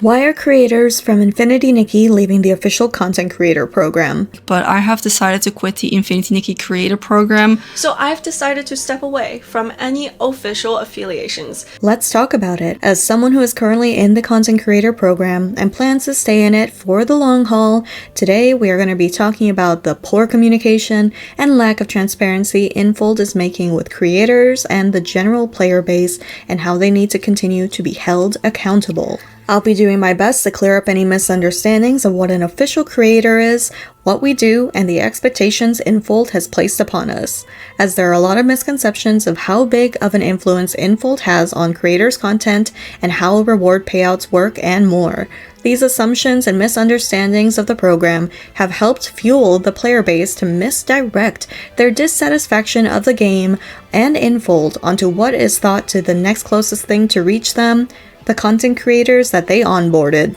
Why are creators from Infinity Nikki leaving the official content creator program? But I have decided to quit the Infinity Nikki creator program. So I've decided to step away from any official affiliations. Let's talk about it. As someone who is currently in the content creator program and plans to stay in it for the long haul, today we are going to be talking about the poor communication and lack of transparency Infold is making with creators and the general player base and how they need to continue to be held accountable. I'll be doing my best to clear up any misunderstandings of what an official creator is, what we do, and the expectations Infold has placed upon us, as there are a lot of misconceptions of how big of an influence Infold has on creators' content and how reward payouts work and more. These assumptions and misunderstandings of the program have helped fuel the player base to misdirect their dissatisfaction of the game and Infold onto what is thought to the next closest thing to reach them, the content creators that they onboarded.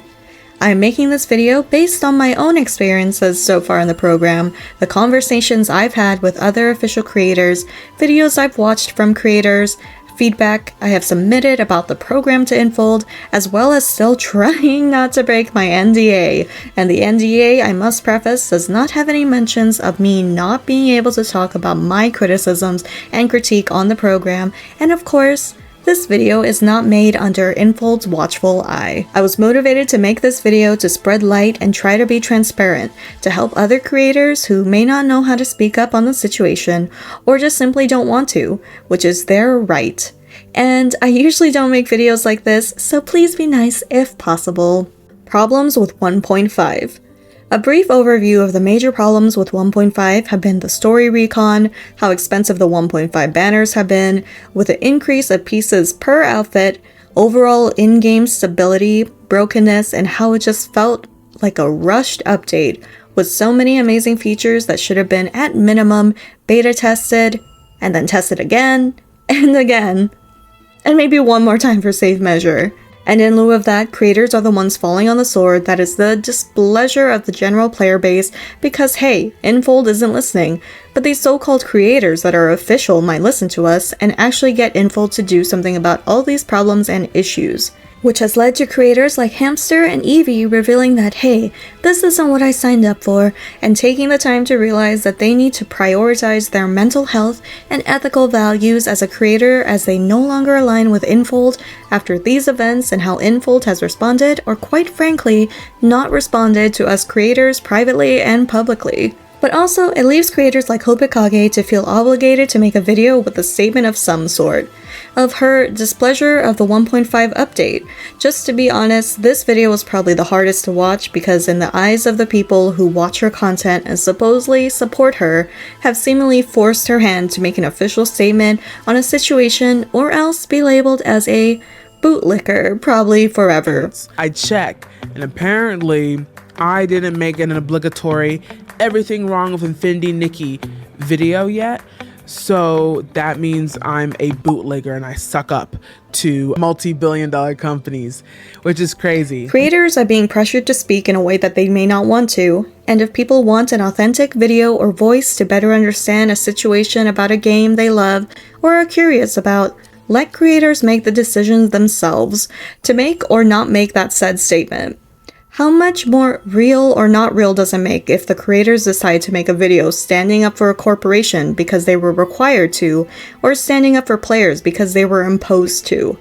I am making this video based on my own experiences so far in the program, the conversations I've had with other official creators, videos I've watched from creators, feedback I have submitted about the program to Infold, as well as still trying not to break my NDA. And the NDA, I must preface, does not have any mentions of me not being able to talk about my criticisms and critique on the program, and of course, this video is not made under Infold's watchful eye. I was motivated to make this video to spread light and try to be transparent, to help other creators who may not know how to speak up on the situation, or just simply don't want to, which is their right. And I usually don't make videos like this, so please be nice if possible. Problems with 1.5. A brief overview of the major problems with 1.5 have been the story recon, how expensive the 1.5 banners have been, with the increase of pieces per outfit, overall in-game stability, brokenness, and how it just felt like a rushed update, with so many amazing features that should have been at minimum beta tested, and then tested again, and again, and maybe one more time for safe measure. And in lieu of that, creators are the ones falling on the sword that is the displeasure of the general player base because hey, Infold isn't listening, but these so-called creators that are official might listen to us and actually get Infold to do something about all these problems and issues. Which has led to creators like Hamster and Evie revealing that hey, this isn't what I signed up for, and taking the time to realize that they need to prioritize their mental health and ethical values as a creator as they no longer align with Infold after these events and how Infold has responded, or quite frankly, not responded to us creators privately and publicly. But also, it leaves creators like Hopikage to feel obligated to make a video with a statement of some sort, of her displeasure of the 1.5 update. Just to be honest, this video was probably the hardest to watch because in the eyes of the people who watch her content and supposedly support her, have seemingly forced her hand to make an official statement on a situation or else be labeled as a bootlicker, probably forever. I check, and apparently I didn't make an obligatory everything wrong with Infinity Nikki video yet, so that means I'm a bootlegger and I suck up to multi-billion-dollar companies, which is crazy. Creators are being pressured to speak in a way that they may not want to, and if people want an authentic video or voice to better understand a situation about a game they love or are curious about, let creators make the decisions themselves to make or not make that said statement. How much more real or not real does it make if the creators decide to make a video standing up for a corporation because they were required to, or standing up for players because they were imposed to?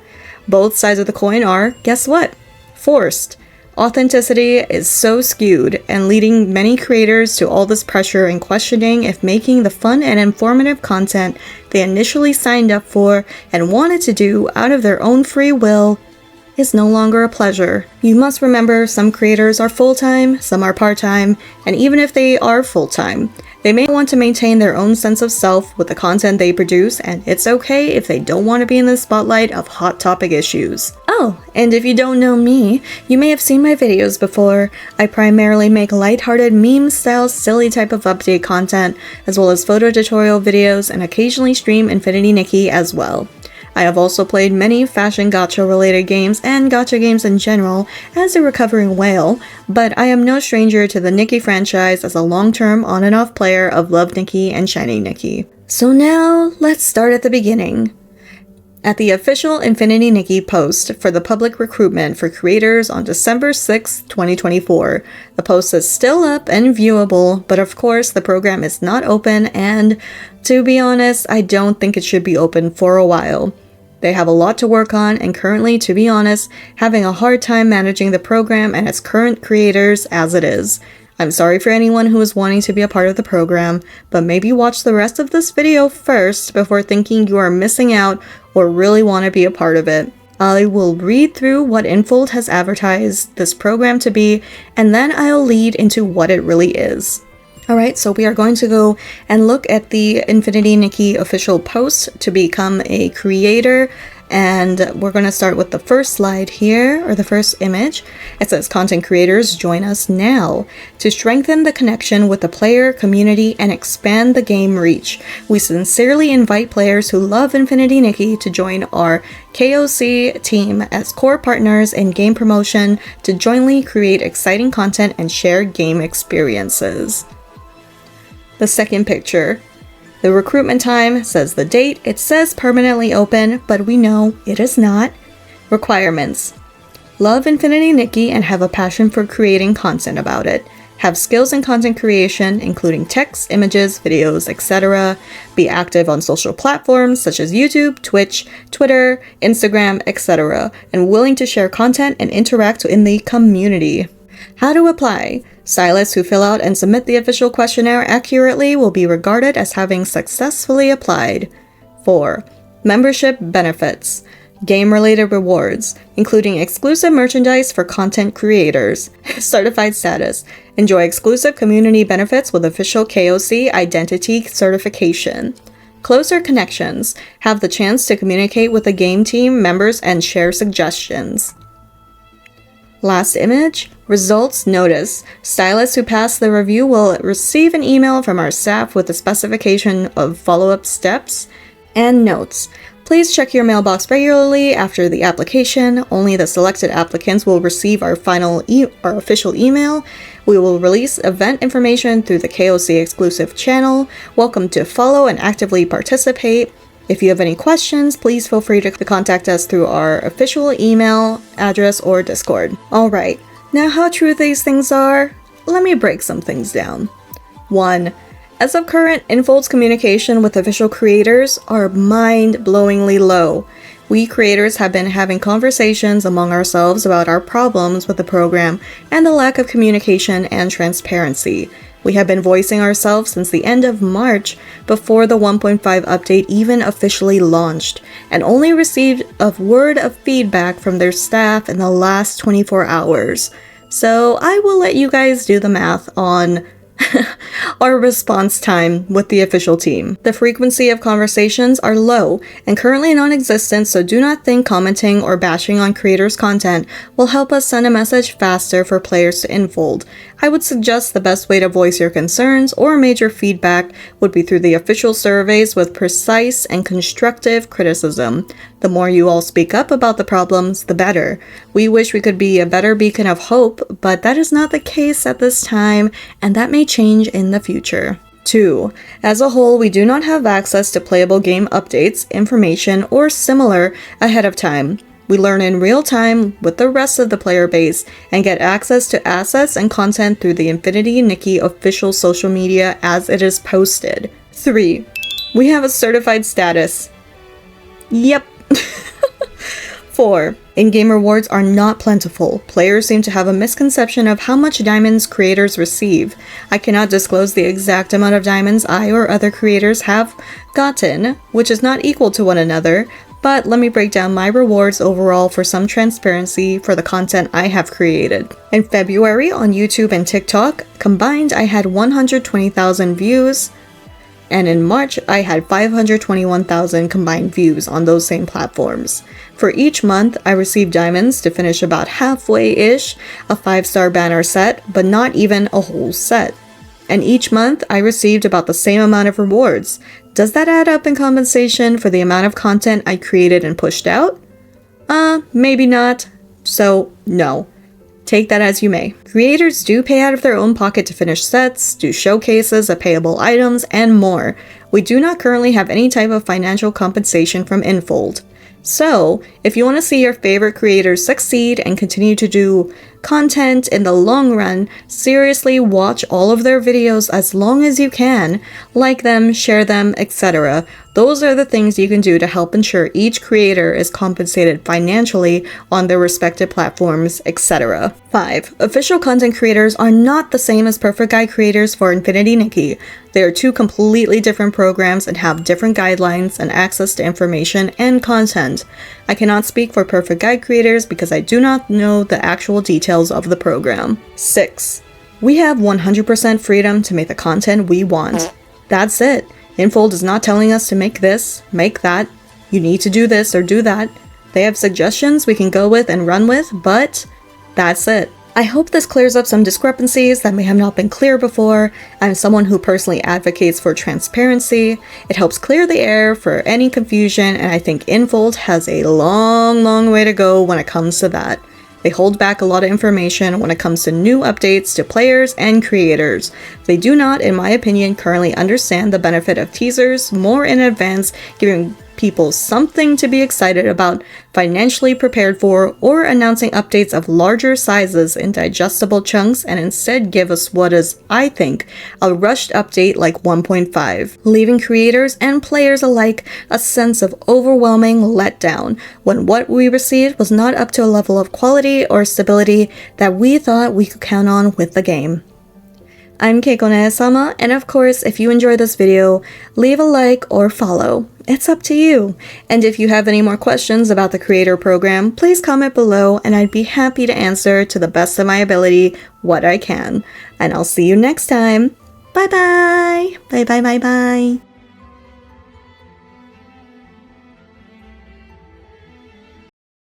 Both sides of the coin are, guess what? Forced. Authenticity is so skewed and leading many creators to all this pressure and questioning if making the fun and informative content they initially signed up for and wanted to do out of their own free will is no longer a pleasure. You must remember some creators are full-time, some are part-time, and even if they are full-time, they may want to maintain their own sense of self with the content they produce, and it's okay if they don't want to be in the spotlight of hot topic issues. Oh, and if you don't know me, you may have seen my videos before. I primarily make lighthearted meme-style silly type of update content, as well as photo tutorial videos, and occasionally stream Infinity Nikki as well. I have also played many fashion gacha related games and gacha games in general as a recovering whale, but I am no stranger to the Nikki franchise as a long-term on and off player of Love Nikki and Shining Nikki. So now, let's start at the beginning. At the official Infinity Nikki post for the public recruitment for creators on December 6, 2024. The post is still up and viewable, but of course the program is not open, and to be honest, I don't think it should be open for a while. They have a lot to work on, and currently, to be honest, having a hard time managing the program and its current creators as it is. I'm sorry for anyone who is wanting to be a part of the program, but maybe watch the rest of this video first before thinking you are missing out or really want to be a part of it. I will read through what Infold has advertised this program to be, and then I'll lead into what it really is. Alright, so we are going to go and look at the Infinity Nikki official post to become a creator, and we're going to start with the first slide here, or the first image. It says, content creators, join us now. To strengthen the connection with the player community and expand the game reach, we sincerely invite players who love Infinity Nikki to join our KOC team as core partners in game promotion to jointly create exciting content and share game experiences. The second picture. The recruitment time says the date. It says permanently open, but we know it is not. Requirements. Love Infinity Nikki and have a passion for creating content about it. Have skills in content creation, including text, images, videos, etc. Be active on social platforms such as YouTube, Twitch, Twitter, Instagram, etc. And willing to share content and interact in the community. How to apply. Stylists who fill out and submit the official questionnaire accurately will be regarded as having successfully applied. 4. Membership benefits. Game-related rewards, including exclusive merchandise for content creators. Certified status. Enjoy exclusive community benefits with official KOC identity certification. Closer connections. Have the chance to communicate with the game team members and share suggestions. Last image. Results notice. Stylists who pass the review will receive an email from our staff with a specification of follow-up steps and notes. Please check your mailbox regularly after the application. Only the selected applicants will receive our official email. We will release event information through the KOC exclusive channel. Welcome to follow and actively participate. If you have any questions, please feel free to contact us through our official email address or Discord. Alright, now how true these things are? Let me break some things down. 1. As of current, Infold's communication with official creators are mind-blowingly low. We creators have been having conversations among ourselves about our problems with the program and the lack of communication and transparency. We have been voicing ourselves since the end of March, before the 1.5 update even officially launched, and only received a word of feedback from their staff in the last 24 hours. So I will let you guys do the math on our response time with the official team. The frequency of conversations are low and currently non-existent, so do not think commenting or bashing on creators' content will help us send a message faster for players to Infold. I would suggest the best way to voice your concerns or major feedback would be through the official surveys with precise and constructive criticism. The more you all speak up about the problems, the better. We wish we could be a better beacon of hope, but that is not the case at this time, and that may change in the future. 2. As a whole, we do not have access to playable game updates, information, or similar ahead of time. We learn in real time with the rest of the player base and get access to assets and content through the Infinity Nikki official social media as it is posted. 3. We have a certified status. Yep. 4. In-game rewards are not plentiful. Players seem to have a misconception of how much diamonds creators receive. I cannot disclose the exact amount of diamonds I or other creators have gotten, which is not equal to one another, but let me break down my rewards overall for some transparency for the content I have created. In February on YouTube and TikTok, combined I had 120,000 views, and in March I had 521,000 combined views on those same platforms. For each month, I received diamonds to finish about halfway-ish, a 5-star banner set, but not even a whole set. And each month, I received about the same amount of rewards. Does that add up in compensation for the amount of content I created and pushed out? Maybe not. So, no. Take that as you may. Creators do pay out of their own pocket to finish sets, do showcases of payable items, and more. We do not currently have any type of financial compensation from Infold. So, if you want to see your favorite creators succeed and continue to do content in the long run, seriously watch all of their videos as long as you can, like them, share them, etc. Those are the things you can do to help ensure each creator is compensated financially on their respective platforms, etc. 5. Official content creators are not the same as Perfect Guide creators for Infinity Nikki. They are two completely different programs and have different guidelines and access to information and content. I cannot speak for Perfect Guide creators because I do not know the actual details of the program. 6. We have 100% freedom to make the content we want. That's it. Infold is not telling us to make this, make that, you need to do this or do that. They have suggestions we can go with and run with, but that's it. I hope this clears up some discrepancies that may have not been clear before. I'm someone who personally advocates for transparency. It helps clear the air for any confusion, and I think Infold has a long way to go when it comes to that. They hold back a lot of information when it comes to new updates to players and creators. They do not, in my opinion, currently understand the benefit of teasers more in advance, giving people something to be excited about, financially prepared for, or announcing updates of larger sizes in digestible chunks, and instead give us what is, I think, a rushed update like 1.5, leaving creators and players alike a sense of overwhelming letdown when what we received was not up to a level of quality or stability that we thought we could count on with the game. I'm keikoneesama, and of course, if you enjoyed this video, leave a like or follow. It's up to you. And if you have any more questions about the creator program, please comment below and I'd be happy to answer to the best of my ability what I can. And I'll see you next time. Bye bye! Bye bye bye bye.